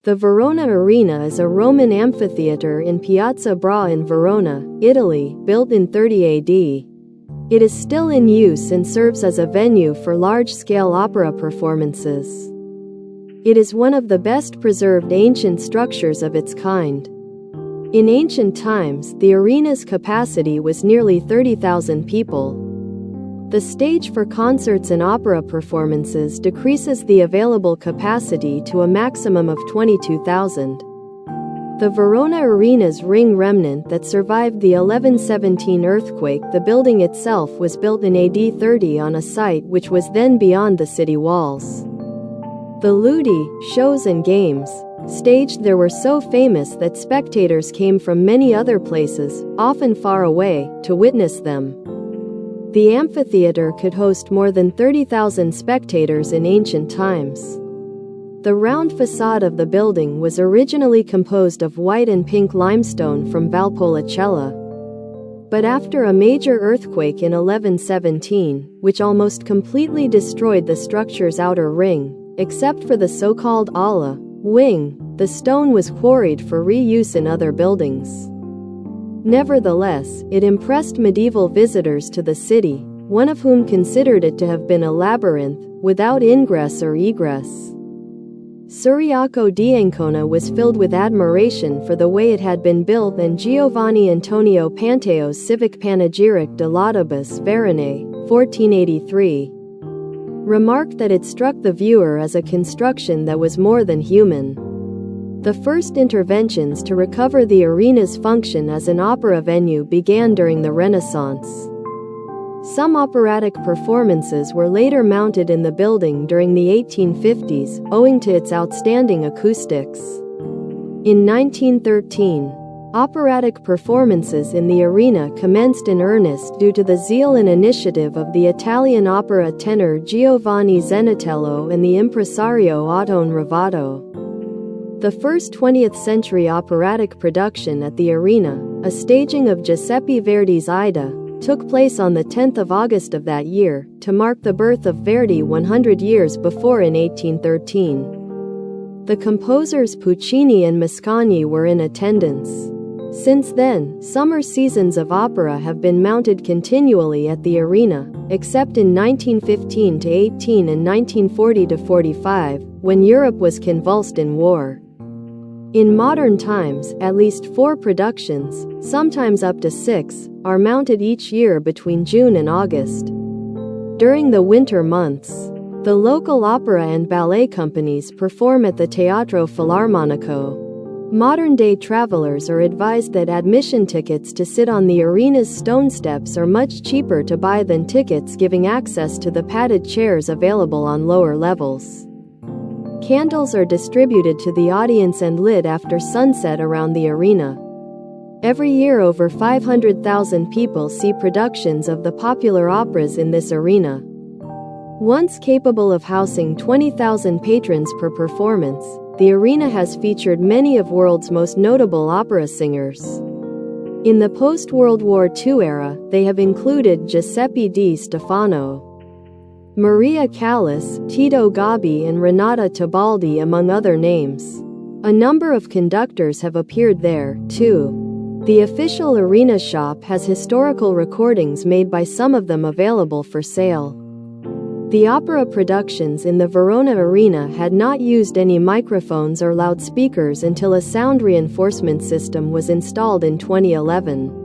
The Verona Arena is a Roman amphitheatre in Piazza Bra in Verona, Italy, built in 30 AD. It is still in use and serves as a venue for large-scale opera performances. It is one of the best preserved ancient structures of its kind. In ancient times, the arena's capacity was nearly 30,000 people. The stage for concerts and opera performances decreases the available capacity to a maximum of 22,000. The Verona Arena's ring remnant that survived the 1117 earthquake. The building itself was built in AD 30 on a site which was then beyond the city walls. The ludi, shows and games, staged there were so famous that spectators came from many other places, often far away, to witness them. The amphitheatre could host more than 30,000 spectators in ancient times. The round facade of the building was originally composed of white and pink limestone from Valpolicella. But after a major earthquake in 1117, which almost completely destroyed the structure's outer ring, except for the so-called ala wing, the stone was quarried for reuse in other buildings. Nevertheless, it impressed medieval visitors to the city, one of whom considered it to have been a labyrinth, without ingress or egress. Ciriaco di Ancona was filled with admiration for the way it had been built, and Giovanni Antonio Panteo's civic panegyric de laudibus veronae, 1483, remarked that it struck the viewer as a construction that was more than human. The first interventions to recover the arena's function as an opera venue began during the Renaissance. Some operatic performances were later mounted in the building during the 1850s, owing to its outstanding acoustics. In 1913, operatic performances in the arena commenced in earnest due to the zeal and initiative of the Italian opera tenor Giovanni Zenatello and the impresario Ottone Ravato. The first 20th-century operatic production at the arena, a staging of Giuseppe Verdi's Aida, took place on the 10th of August of that year, to mark the birth of Verdi 100 years before in 1813. The composers Puccini and Mascagni were in attendance. Since then, summer seasons of opera have been mounted continually at the arena, except in 1915–18 and 1940–45, when Europe was convulsed in war. In modern times, at least 4 productions, sometimes up to 6, are mounted each year between June and August. During the winter months, the local opera and ballet companies perform at the Teatro Filarmonico. Modern-day travelers are advised that admission tickets to sit on the arena's stone steps are much cheaper to buy than tickets giving access to the padded chairs available on lower levels. Candles are distributed to the audience and lit after sunset around the arena. Every year over 500,000 people see productions of the popular operas in this arena. Once capable of housing 20,000 patrons per performance, the arena has featured many of the world's most notable opera singers. In the post-World War II era, they have included Giuseppe Di Stefano, Maria Callas, Tito Gobbi and Renata Tebaldi among other names. A number of conductors have appeared there, too. The official arena shop has historical recordings made by some of them available for sale. The opera productions in the Verona Arena had not used any microphones or loudspeakers until a sound reinforcement system was installed in 2011.